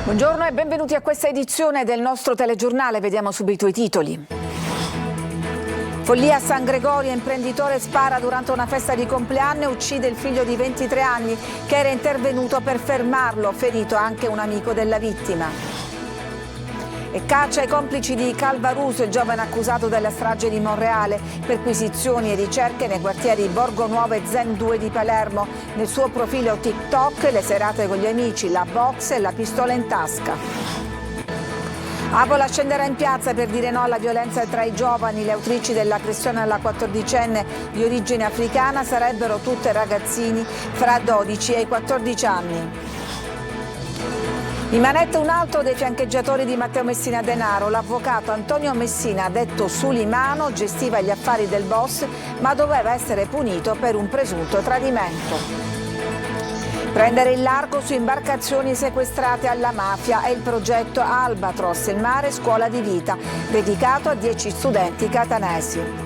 Buongiorno e benvenuti a questa edizione del nostro telegiornale. Vediamo subito i titoli. Follia a San Gregorio, imprenditore spara durante una festa di compleanno e uccide il figlio di 23 anni che era intervenuto per fermarlo, ferito anche un amico della vittima. E caccia ai complici di Calvaruso, il giovane accusato della strage di Monreale, perquisizioni e ricerche nei quartieri Borgo Nuovo e Zen 2 di Palermo. Nel suo profilo TikTok, le serate con gli amici, la box e la pistola in tasca. Avola scenderà in piazza per dire no alla violenza tra i giovani. Le autrici dell'aggressione alla 14enne di origine africana sarebbero tutte ragazzini fra 12 e i 14 anni. In manetta un altro dei fiancheggiatori di Matteo Messina Denaro, l'avvocato Antonio Messina, detto Sulimano, gestiva gli affari del boss ma doveva essere punito per un presunto tradimento. Prendere il largo su imbarcazioni sequestrate alla mafia è il progetto Albatros, il mare scuola di vita, dedicato a 10 studenti catanesi.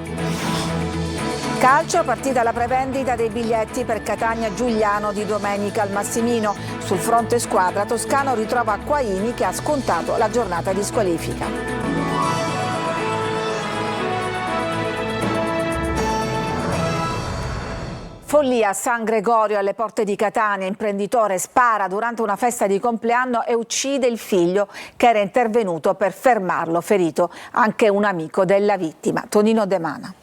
Calcio, partita la prevendita dei biglietti per Catania-Giugliano di domenica al Massimino. Sul fronte squadra Toscano ritrova Quaini che ha scontato la giornata di squalifica. Follia a San Gregorio alle porte di Catania, imprenditore spara durante una festa di compleanno e uccide il figlio che era intervenuto per fermarlo, ferito anche un amico della vittima. Tonino De Mana.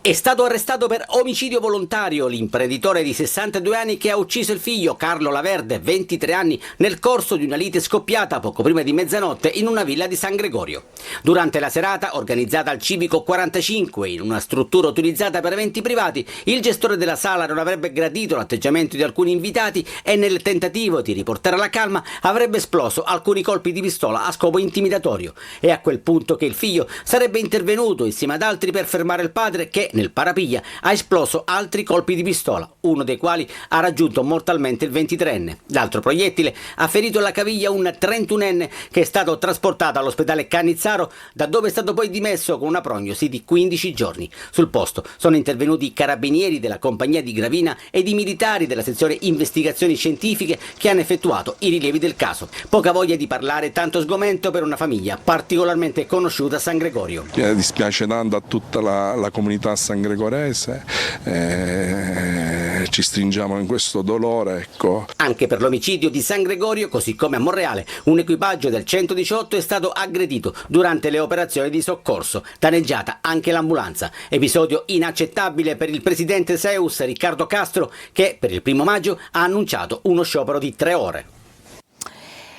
È stato arrestato per omicidio volontario l'imprenditore di 62 anni che ha ucciso il figlio Carlo Laverde, 23 anni, nel corso di una lite scoppiata poco prima di mezzanotte in una villa di San Gregorio. Durante la serata, organizzata al Civico 45 in una struttura utilizzata per eventi privati, il gestore della sala non avrebbe gradito l'atteggiamento di alcuni invitati e nel tentativo di riportare la calma avrebbe esploso alcuni colpi di pistola a scopo intimidatorio. È a quel punto che il figlio sarebbe intervenuto insieme ad altri per fermare il padre che nel parapiglia ha esploso altri colpi di pistola, uno dei quali ha raggiunto mortalmente il 23enne. L'altro proiettile ha ferito alla caviglia un 31enne che è stato trasportato all'ospedale Cannizzaro, da dove è stato poi dimesso con una prognosi di 15 giorni. Sul posto sono intervenuti i carabinieri della compagnia di Gravina ed i militari della sezione investigazioni scientifiche che hanno effettuato i rilievi del caso. Poca voglia di parlare, tanto sgomento per una famiglia particolarmente conosciuta a San Gregorio. Mi dispiace tanto a tutta la comunità sangregorese, ci stringiamo in questo dolore. Ecco. Anche per l'omicidio di San Gregorio, così come a Monreale, un equipaggio del 118 è stato aggredito durante le operazioni di soccorso, danneggiata anche l'ambulanza. Episodio inaccettabile per il presidente Seus, Riccardo Castro, che per il 1° maggio ha annunciato uno sciopero di 3 ore.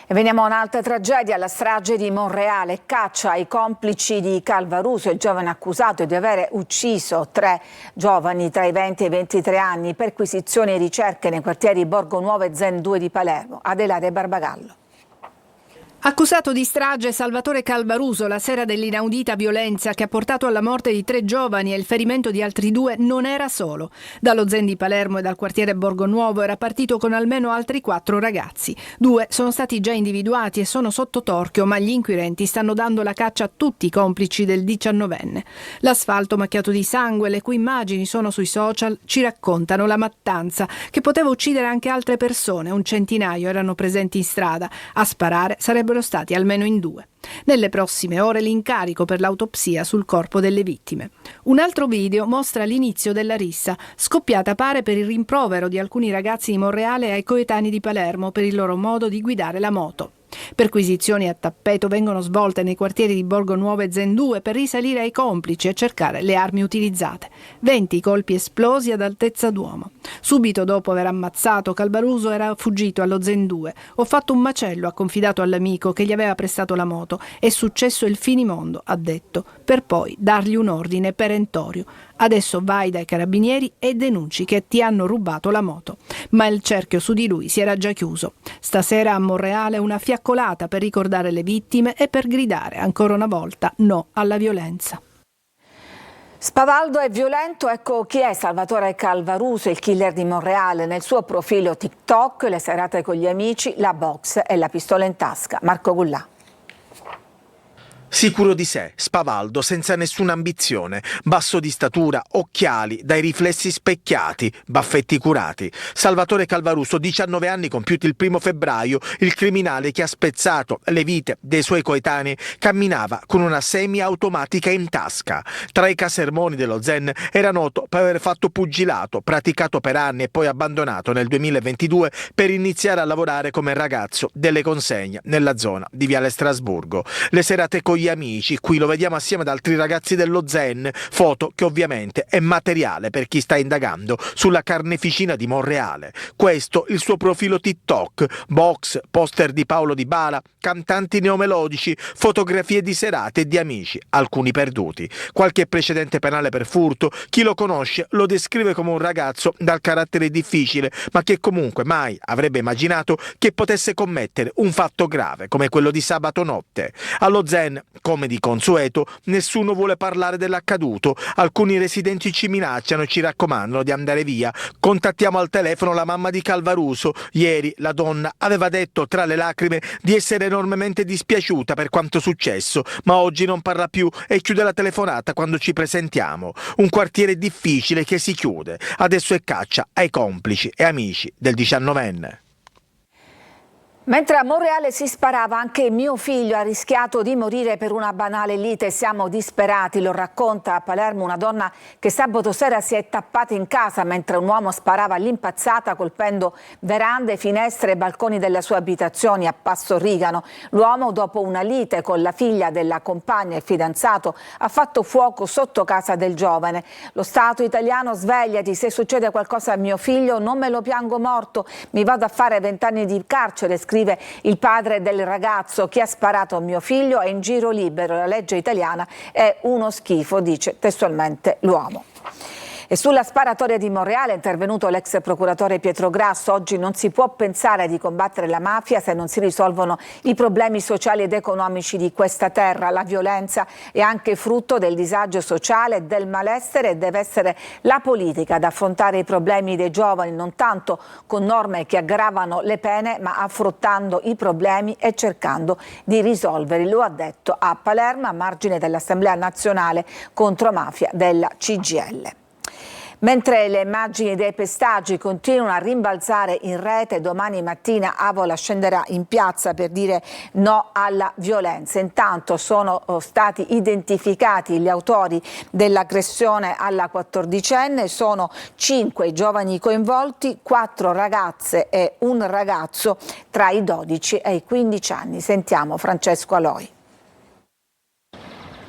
E veniamo a un'altra tragedia, la strage di Monreale. Caccia ai complici di Calvaruso, il giovane accusato di aver ucciso 3 giovani tra i 20 e i 23 anni, perquisizioni e ricerche nei quartieri Borgo Nuovo e Zen 2 di Palermo. Adelaide Barbagallo. Accusato di strage Salvatore Calvaruso la sera dell'inaudita violenza che ha portato alla morte di 3 giovani e il ferimento di altri 2 non era solo. Dallo Zen di Palermo e dal quartiere Borgo Nuovo era partito con almeno altri 4 ragazzi. 2 sono stati già individuati e sono sotto torchio, ma gli inquirenti stanno dando la caccia a tutti i complici del 19enne. L'asfalto macchiato di sangue, le cui immagini sono sui social, ci raccontano la mattanza che poteva uccidere anche altre persone. Un centinaio erano presenti in strada. A sparare sarebbero stati almeno in 2. Nelle prossime ore l'incarico per l'autopsia sul corpo delle vittime. Un altro video mostra l'inizio della rissa, scoppiata pare per il rimprovero di alcuni ragazzi di Monreale ai coetanei di Palermo per il loro modo di guidare la moto. Perquisizioni a tappeto vengono svolte nei quartieri di Borgo Nuovo e Zen 2 per risalire ai complici e cercare le armi utilizzate. 20 colpi esplosi ad altezza d'uomo. Subito dopo aver ammazzato Calvaruso era fuggito allo Zen 2. Ho fatto un macello, ha confidato all'amico che gli aveva prestato la moto. È successo il finimondo, ha detto, per poi dargli un ordine perentorio. Adesso vai dai carabinieri e denunci che ti hanno rubato la moto. Ma il cerchio su di lui si era già chiuso. Stasera a Monreale una fiaccolata per ricordare le vittime e per gridare ancora una volta no alla violenza. Spavaldo e violento, ecco chi è Salvatore Calvaruso, il killer di Monreale. Nel suo profilo TikTok, le serate con gli amici, la box e la pistola in tasca. Marco Gullà. Sicuro di sé, spavaldo, senza nessuna ambizione, basso di statura, occhiali, dai riflessi specchiati, baffetti curati. Salvatore Calvaruso, 19 anni compiuti il 1° febbraio, il criminale che ha spezzato le vite dei suoi coetanei, camminava con una semiautomatica in tasca. Tra i casermoni dello Zen era noto per aver fatto pugilato, praticato per anni e poi abbandonato nel 2022 per iniziare a lavorare come ragazzo delle consegne nella zona di Viale Strasburgo. Le serate con gli amici, qui lo vediamo assieme ad altri ragazzi dello Zen, foto che ovviamente è materiale per chi sta indagando sulla carneficina di Monreale. Questo il suo profilo TikTok, box, poster di Paolo Di Bala, cantanti neomelodici, fotografie di serate e di amici, alcuni perduti. Qualche precedente penale per furto, chi lo conosce lo descrive come un ragazzo dal carattere difficile, ma che comunque mai avrebbe immaginato che potesse commettere un fatto grave come quello di sabato notte. Allo Zen, come di consueto, nessuno vuole parlare dell'accaduto. Alcuni residenti ci minacciano e ci raccomandano di andare via. Contattiamo al telefono la mamma di Calvaruso. Ieri la donna aveva detto tra le lacrime di essere enormemente dispiaciuta per quanto successo, ma oggi non parla più e chiude la telefonata quando ci presentiamo. Un quartiere difficile che si chiude. Adesso è caccia ai complici e amici del 19enne. Mentre a Monreale si sparava, anche mio figlio ha rischiato di morire per una banale lite. Siamo disperati, lo racconta a Palermo una donna che sabato sera si è tappata in casa mentre un uomo sparava all'impazzata colpendo verande, finestre e balconi delle sue abitazioni a Passo Rigano. L'uomo, dopo una lite con la figlia della compagna e fidanzato, ha fatto fuoco sotto casa del giovane. Lo Stato italiano, svegliati, se succede qualcosa a mio figlio non me lo piango morto, mi vado a fare 20 anni di carcere, scrive il padre del ragazzo. Chi ha sparato a mio figlio è in giro libero, la legge italiana è uno schifo, dice testualmente l'uomo. E sulla sparatoria di Monreale è intervenuto l'ex procuratore Pietro Grasso. Oggi non si può pensare di combattere la mafia se non si risolvono i problemi sociali ed economici di questa terra. La violenza è anche frutto del disagio sociale e del malessere e deve essere la politica ad affrontare i problemi dei giovani, non tanto con norme che aggravano le pene, ma affrontando i problemi e cercando di risolverli. Lo ha detto a Palermo a margine dell'Assemblea Nazionale contro Mafia della CGIL. Mentre le immagini dei pestaggi continuano a rimbalzare in rete, domani mattina Avola scenderà in piazza per dire no alla violenza. Intanto sono stati identificati gli autori dell'aggressione alla 14enne, sono 5 i giovani coinvolti, 4 ragazze e un ragazzo tra i 12 e i 15 anni. Sentiamo Francesco Aloi.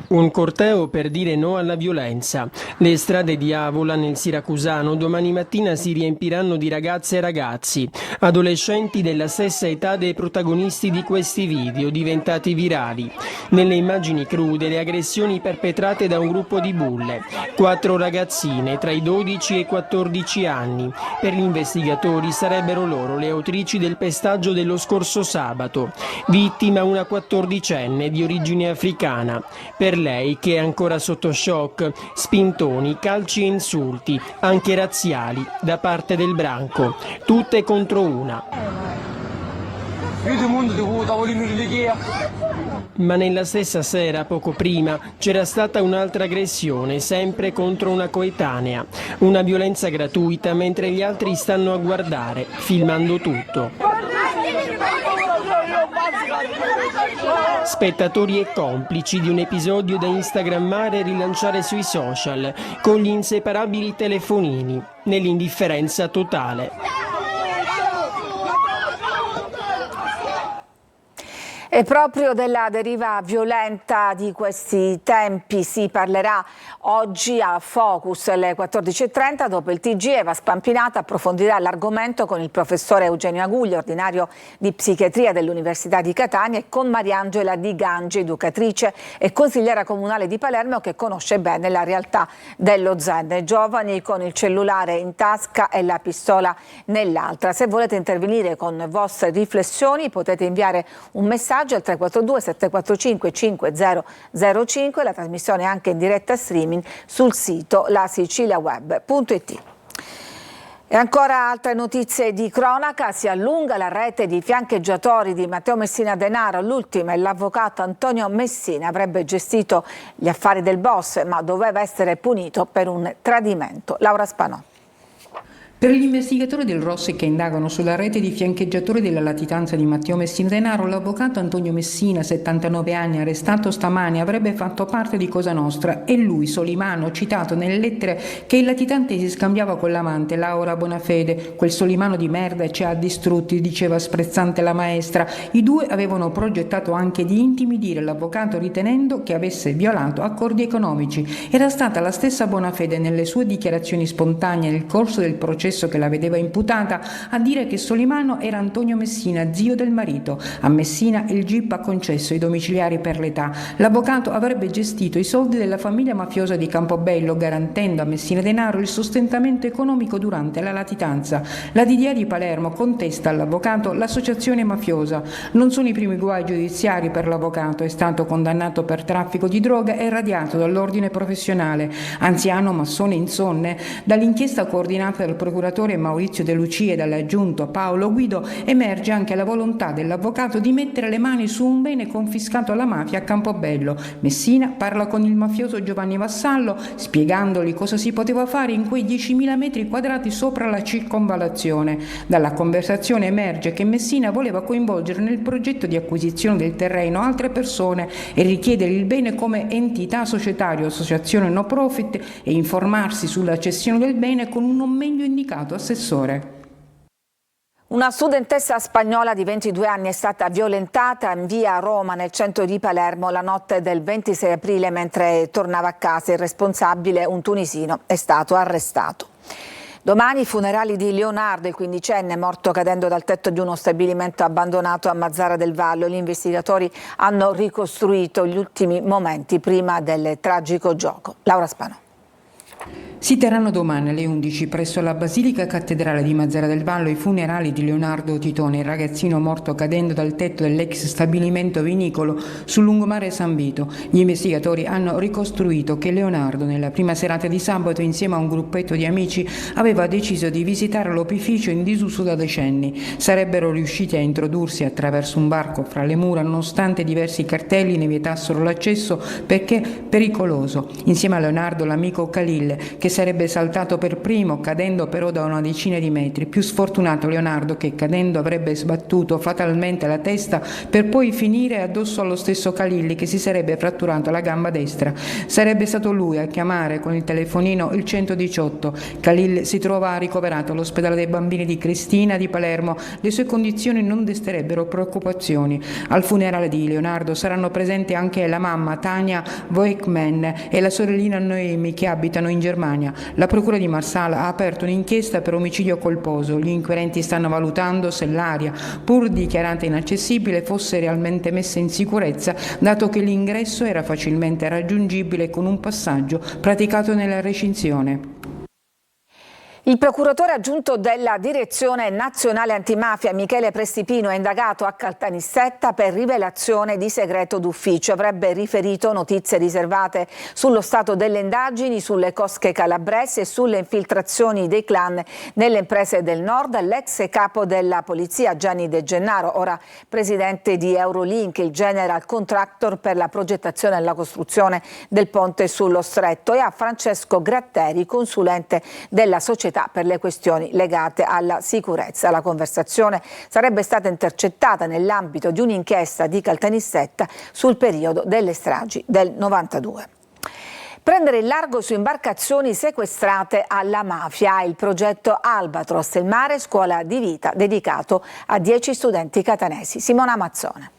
Un corteo per dire no alla violenza. Le strade di Avola nel siracusano domani mattina si riempiranno di ragazze e ragazzi, adolescenti della stessa età dei protagonisti di questi video diventati virali. Nelle immagini crude le aggressioni perpetrate da un gruppo di bulle, 4 ragazzine tra i 12 e i 14 anni. Per gli investigatori sarebbero loro le autrici del pestaggio dello scorso sabato. Vittima una 14enne di origine africana. Per lei, che è ancora sotto shock, spintoni, calci e insulti, anche razziali, da parte del branco, tutte contro una. Ma nella stessa sera, poco prima, c'era stata un'altra aggressione, sempre contro una coetanea. Una violenza gratuita mentre gli altri stanno a guardare, filmando tutto. Spettatori e complici di un episodio da instagrammare e rilanciare sui social, con gli inseparabili telefonini, nell'indifferenza totale. E proprio della deriva violenta di questi tempi si parlerà oggi a Focus alle 14.30. Dopo il TG, Eva Spampinata approfondirà l'argomento con il professore Eugenio Aguglia, ordinario di psichiatria dell'Università di Catania, e con Mariangela Di Gangi, educatrice e consigliera comunale di Palermo, che conosce bene la realtà dello Zen. Giovani con il cellulare in tasca e la pistola nell'altra. Se volete intervenire con vostre riflessioni potete inviare un messaggio al 342 745 5005, la trasmissione è anche in diretta streaming sul sito lasiciliaweb.it. E ancora altre notizie di cronaca, si allunga la rete di fiancheggiatori di Matteo Messina Denaro. L'ultima è l'avvocato Antonio Messina, avrebbe gestito gli affari del boss ma doveva essere punito per un tradimento. Laura Spanò. Per gli investigatori del Rossi che indagano sulla rete di fiancheggiatori della latitanza di Matteo Messina Denaro, l'avvocato Antonio Messina, 79 anni, arrestato stamani, avrebbe fatto parte di Cosa Nostra e lui, Solimano, citato nelle lettere che il latitante si scambiava con l'amante Laura Bonafede. Quel Solimano di merda ci ha distrutti, diceva sprezzante la maestra. I due avevano progettato anche di intimidire l'avvocato ritenendo che avesse violato accordi economici. Era stata la stessa Bonafede nelle sue dichiarazioni spontanee nel corso del processo che la vedeva imputata a dire che Solimano era Antonio Messina, zio del marito. A Messina il GIP ha concesso i domiciliari per l'età. L'avvocato avrebbe gestito i soldi della famiglia mafiosa di Campobello, garantendo a Messina Denaro il sostentamento economico durante la latitanza. La DDA di Palermo contesta all'avvocato l'associazione mafiosa. Non sono i primi guai giudiziari per l'avvocato, è stato condannato per traffico di droga e radiato dall'ordine professionale. Anziano massone insonne, dall'inchiesta coordinata dal procuratore Maurizio De Lucia e dall'aggiunto Paolo Guido emerge anche la volontà dell'avvocato di mettere le mani su un bene confiscato alla mafia a Campobello. Messina parla con il mafioso Giovanni Vassallo spiegandogli cosa si poteva fare in quei 10.000 metri quadrati sopra la circonvallazione. Dalla conversazione emerge che Messina voleva coinvolgere nel progetto di acquisizione del terreno altre persone e richiedere il bene come entità societaria o associazione no profit e informarsi sulla cessione del bene con un non meglio indicato assessore. Una studentessa spagnola di 22 anni è stata violentata in via Roma, nel centro di Palermo, la notte del 26 aprile mentre tornava a casa. Il responsabile, un tunisino, è stato arrestato. Domani i funerali di Leonardo, il quindicenne, morto cadendo dal tetto di uno stabilimento abbandonato a Mazara del Vallo. Gli investigatori hanno ricostruito gli ultimi momenti prima del tragico gioco. Laura Spanò. Si terranno domani alle 11 presso la Basilica Cattedrale di Mazara del Vallo i funerali di Leonardo Titone, il ragazzino morto cadendo dal tetto dell'ex stabilimento vinicolo sul lungomare San Vito. Gli investigatori hanno ricostruito che Leonardo, nella prima serata di sabato, insieme a un gruppetto di amici, aveva deciso di visitare l'opificio in disuso da decenni. Sarebbero riusciti a introdursi attraverso un varco fra le mura, nonostante diversi cartelli ne vietassero l'accesso perché pericoloso. Insieme a Leonardo l'amico Khalil, che sarebbe saltato per primo, cadendo però da una decina di metri. Più sfortunato Leonardo, che cadendo avrebbe sbattuto fatalmente la testa per poi finire addosso allo stesso Khalil, che si sarebbe fratturato la gamba destra. Sarebbe stato lui a chiamare con il telefonino il 118. Khalil si trova ricoverato all'ospedale dei bambini di Cristina di Palermo. Le sue condizioni non desterebbero preoccupazioni. Al funerale di Leonardo saranno presenti anche la mamma Tania Voigtman e la sorellina Noemi, che abitano in Germania. La procura di Marsala ha aperto un'inchiesta per omicidio colposo. Gli inquirenti stanno valutando se l'area, pur dichiarata inaccessibile, fosse realmente messa in sicurezza, dato che l'ingresso era facilmente raggiungibile con un passaggio praticato nella recinzione. Il procuratore aggiunto della Direzione Nazionale Antimafia, Michele Prestipino, è indagato a Caltanissetta per rivelazione di segreto d'ufficio. Avrebbe riferito notizie riservate sullo stato delle indagini, sulle cosche calabresi e sulle infiltrazioni dei clan nelle imprese del nord all'ex capo della polizia Gianni De Gennaro, ora presidente di Eurolink, il general contractor per la progettazione e la costruzione del ponte sullo Stretto, e a Francesco Gratteri, consulente della società per le questioni legate alla sicurezza. La conversazione sarebbe stata intercettata nell'ambito di un'inchiesta di Caltanissetta sul periodo delle stragi del 92. Prendere il largo su imbarcazioni sequestrate alla mafia, il progetto Albatros, il mare scuola di vita dedicato a 10 studenti catanesi. Simona Mazzone.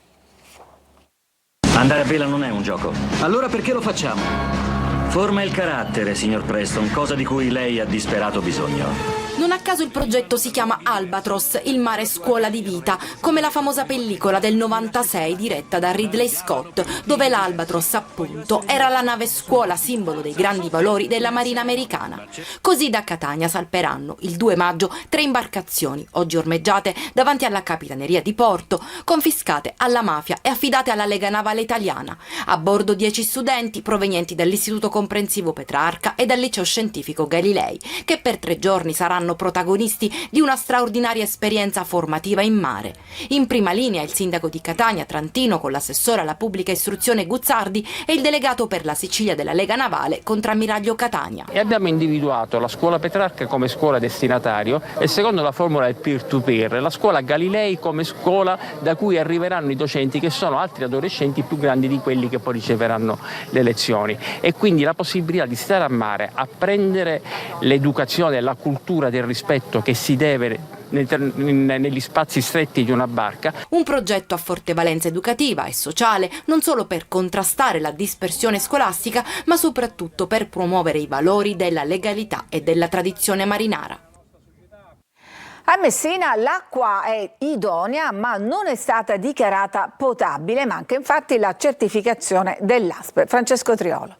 Andare a vela non è un gioco. Allora perché lo facciamo? Forma il carattere, signor Preston, cosa di cui lei ha disperato bisogno. Non a caso il progetto si chiama Albatros, il mare scuola di vita, come la famosa pellicola del 96 diretta da Ridley Scott, dove l'Albatros, appunto, era la nave scuola, simbolo dei grandi valori della marina americana. Così da Catania salperanno il 2 maggio 3 imbarcazioni, oggi ormeggiate davanti alla Capitaneria di Porto, confiscate alla mafia e affidate alla Lega Navale Italiana. A bordo 10 studenti provenienti dall'Istituto Comprensivo Petrarca e dal Liceo Scientifico Galilei, che per 3 giorni saranno protagonisti di una straordinaria esperienza formativa in mare. In prima linea il sindaco di Catania, Trantino, con l'assessore alla pubblica istruzione Guzzardi e il delegato per la Sicilia della Lega Navale, contrammiraglio Catania. E abbiamo individuato la scuola Petrarca come scuola destinatario e secondo la formula del peer-to-peer, la scuola Galilei come scuola da cui arriveranno i docenti che sono altri adolescenti più grandi di quelli che poi riceveranno le lezioni, e quindi la possibilità di stare a mare, apprendere l'educazione, la cultura del rispetto che si deve negli spazi stretti di una barca. Un progetto a forte valenza educativa e sociale, non solo per contrastare la dispersione scolastica, ma soprattutto per promuovere i valori della legalità e della tradizione marinara. A Messina l'acqua è idonea ma non è stata dichiarata potabile, manca infatti la certificazione dell'ASP. Francesco Triolo.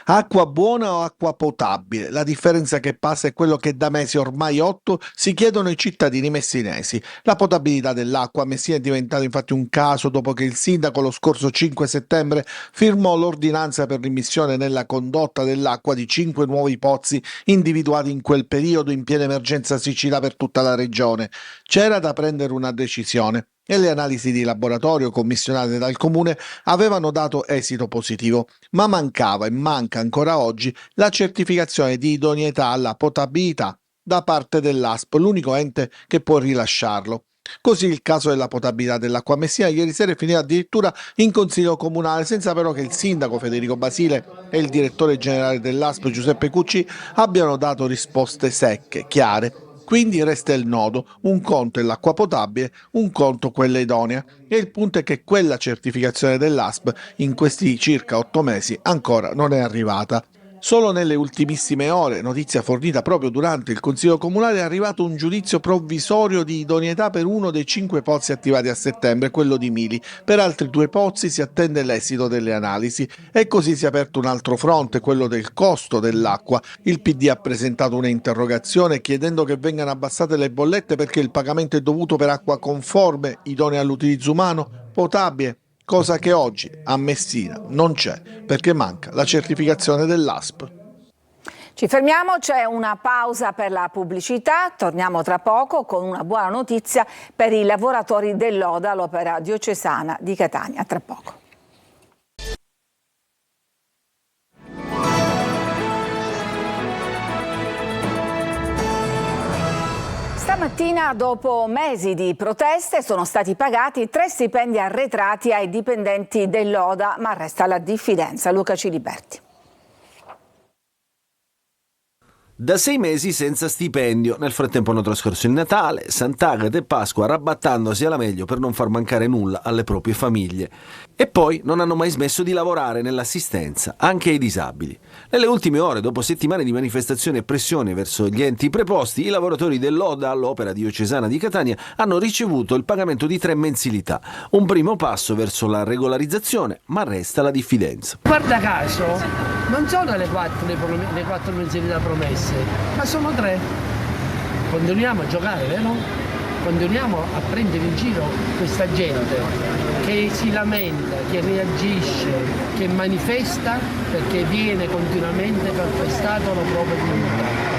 Acqua buona o acqua potabile? La differenza che passa è quello che da mesi, ormai 8, si chiedono i cittadini messinesi. La potabilità dell'acqua a Messina è diventato infatti un caso dopo che il sindaco lo scorso 5 settembre firmò l'ordinanza per l'immissione nella condotta dell'acqua di 5 nuovi pozzi individuati in quel periodo in piena emergenza siccità per tutta la regione. C'era da prendere una decisione e le analisi di laboratorio commissionate dal comune avevano dato esito positivo, ma mancava e manca ancora oggi la certificazione di idoneità alla potabilità da parte dell'ASP, l'unico ente che può rilasciarlo. Così il caso della potabilità dell'acqua a Messina ieri sera è finito addirittura in consiglio comunale, senza però che il sindaco Federico Basile e il direttore generale dell'ASP Giuseppe Cucci abbiano dato risposte secche, chiare. Quindi resta il nodo, un conto è l'acqua potabile, un conto quella idonea, e il punto è che quella certificazione dell'ASP in questi circa 8 mesi ancora non è arrivata. Solo nelle ultimissime ore, notizia fornita proprio durante il Consiglio Comunale, è arrivato un giudizio provvisorio di idoneità per uno dei 5 pozzi attivati a settembre, quello di Mili. Per altri 2 pozzi si attende l'esito delle analisi e così si è aperto un altro fronte, quello del costo dell'acqua. Il PD ha presentato un'interrogazione chiedendo che vengano abbassate le bollette perché il pagamento è dovuto per acqua conforme, idonea all'utilizzo umano, potabile. Cosa che oggi a Messina non c'è perché manca la certificazione dell'ASP. Ci fermiamo, c'è una pausa per la pubblicità, torniamo tra poco con una buona notizia per i lavoratori dell'Oda, l'Opera Diocesana di Catania. A tra poco. Stamattina, dopo mesi di proteste, sono stati pagati 3 stipendi arretrati ai dipendenti dell'Oda, ma resta la diffidenza. Luca Ciliberti. Da 6 mesi senza stipendio. Nel frattempo hanno trascorso il Natale, Sant'Agata e Pasqua arrabattandosi alla meglio per non far mancare nulla alle proprie famiglie. E poi non hanno mai smesso di lavorare nell'assistenza, anche ai disabili. Nelle ultime ore, dopo settimane di manifestazioni e pressioni verso gli enti preposti, i lavoratori dell'Oda, l'Opera Diocesana di Catania, hanno ricevuto il pagamento di 3 mensilità. Un primo passo verso la regolarizzazione, ma resta la diffidenza. Guarda caso, non sono le 4 mensilità promesse, ma sono 3. Continuiamo a giocare, vero? Continuiamo a prendere in giro questa gente che si lamenta, che reagisce, che manifesta perché viene continuamente calpestato la propria comunità.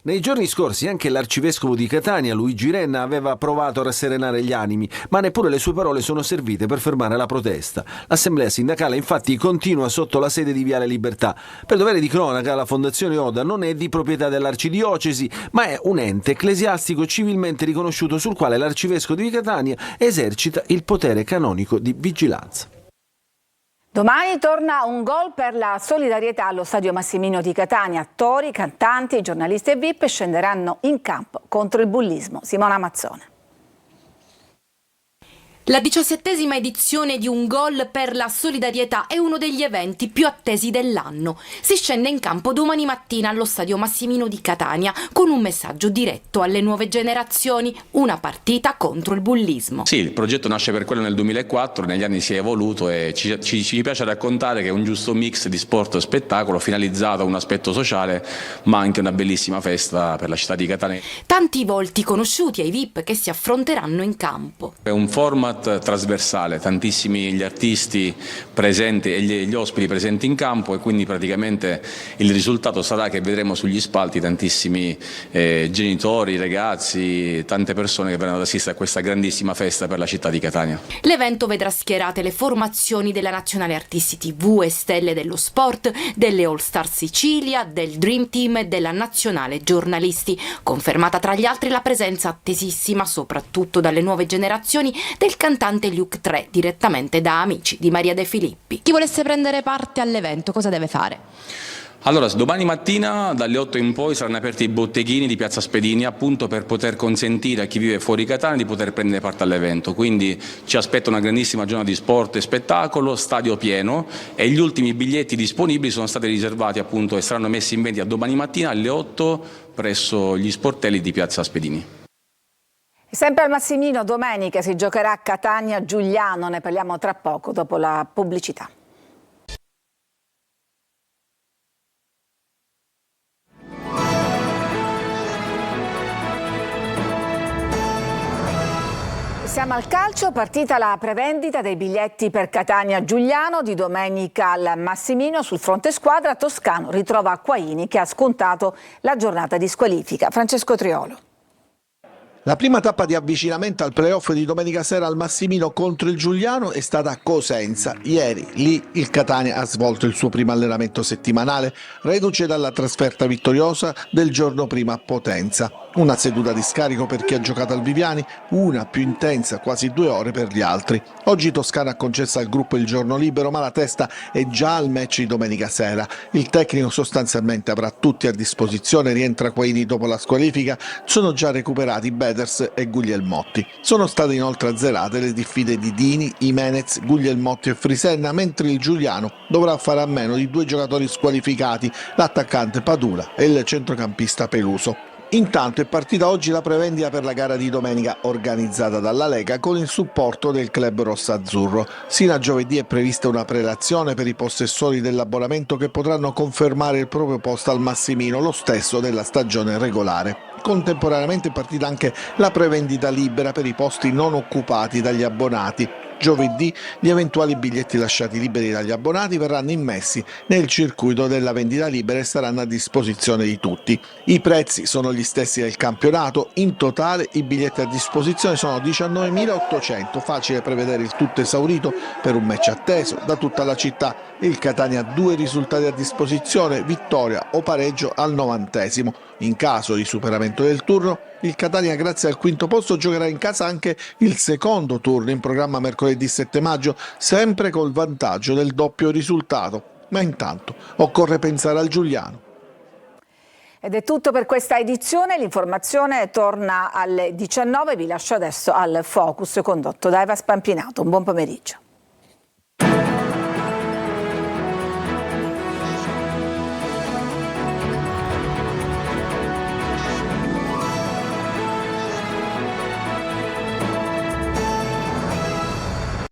Nei giorni scorsi anche l'arcivescovo di Catania, Luigi Renna, aveva provato a rasserenare gli animi, ma neppure le sue parole sono servite per fermare la protesta. L'assemblea sindacale infatti continua sotto la sede di Viale Libertà. Per dovere di cronaca, la Fondazione Oda non è di proprietà dell'arcidiocesi, ma è un ente ecclesiastico civilmente riconosciuto sul quale l'arcivescovo di Catania esercita il potere canonico di vigilanza. Domani torna un gol per la solidarietà allo Stadio Massimino di Catania. Attori, cantanti, giornalisti e VIP scenderanno in campo contro il bullismo. Simona Mazzone. La 17ª edizione di Un Gol per la Solidarietà è uno degli eventi più attesi dell'anno. Si scende in campo domani mattina allo Stadio Massimino di Catania con un messaggio diretto alle nuove generazioni, una partita contro il bullismo. Sì, il progetto nasce per quello nel 2004, negli anni si è evoluto e ci piace raccontare che è un giusto mix di sport e spettacolo finalizzato a un aspetto sociale, ma anche una bellissima festa per la città di Catania. Tanti volti conosciuti ai VIP che si affronteranno in campo. È un format format trasversale, tantissimi gli artisti presenti e gli ospiti presenti in campo, e quindi praticamente il risultato sarà che vedremo sugli spalti tantissimi genitori, ragazzi, tante persone che verranno ad assistere a questa grandissima festa per la città di Catania. L'evento vedrà schierate le formazioni della Nazionale Artisti TV e stelle dello sport, delle All Star Sicilia, del Dream Team e della Nazionale Giornalisti. Confermata tra gli altri la presenza attesissima, soprattutto dalle nuove generazioni, del cantante Luke 3, direttamente da Amici di Maria De Filippi. Chi volesse prendere parte all'evento cosa deve fare? Allora, domani mattina dalle 8 in poi saranno aperti i botteghini di Piazza Spedini, appunto per poter consentire a chi vive fuori Catania di poter prendere parte all'evento. Quindi ci aspetta una grandissima giornata di sport e spettacolo, stadio pieno, e gli ultimi biglietti disponibili sono stati riservati appunto e saranno messi in vendita domani mattina alle 8 presso gli sportelli di Piazza Spedini. Sempre al Massimino domenica si giocherà a Catania-Giugliano, ne parliamo tra poco dopo la pubblicità. Siamo al calcio, partita la prevendita dei biglietti per Catania-Giugliano di domenica al Massimino. Sul fronte squadra Toscano ritrova Acquaini che ha scontato la giornata di squalifica. Francesco Triolo. La prima tappa di avvicinamento al playoff di domenica sera al Massimino contro il Giugliano è stata a Cosenza. Ieri lì il Catania ha svolto il suo primo allenamento settimanale, reduce dalla trasferta vittoriosa del giorno prima a Potenza. Una seduta di scarico per chi ha giocato al Viviani, una più intensa, quasi 2 ore per gli altri. Oggi Toscana ha concesso al gruppo il giorno libero, ma la testa è già al match di domenica sera. Il tecnico sostanzialmente avrà tutti a disposizione, rientra Quaini dopo la squalifica, sono già recuperati Beders e Guglielmotti. Sono state inoltre azzerate le diffide di Dini, Jimenez, Guglielmotti e Frisenna, mentre il Giuliano dovrà fare a meno di 2 giocatori squalificati, l'attaccante Padula e il centrocampista Peluso. Intanto è partita oggi la prevendita per la gara di domenica organizzata dalla Lega con il supporto del club rossazzurro. Sino a giovedì è prevista una prelazione per i possessori dell'abbonamento che potranno confermare il proprio posto al Massimino, lo stesso della stagione regolare. Contemporaneamente è partita anche la prevendita libera per i posti non occupati dagli abbonati. Giovedì gli eventuali biglietti lasciati liberi dagli abbonati verranno immessi nel circuito della vendita libera e saranno a disposizione di tutti. I prezzi sono gli stessi del campionato, in totale i biglietti a disposizione sono 19.800, facile prevedere il tutto esaurito per un match atteso da tutta la città. Il Catania ha 2 risultati a disposizione, vittoria o pareggio al 90°. In caso di superamento del turno, il Catania grazie al quinto posto giocherà in casa anche il secondo turno in programma mercoledì 7 maggio, sempre col vantaggio del doppio risultato. Ma intanto occorre pensare al Giuliano. Ed è tutto per questa edizione, l'informazione torna alle 19, vi lascio adesso al Focus condotto da Eva Spampinato. Un buon pomeriggio.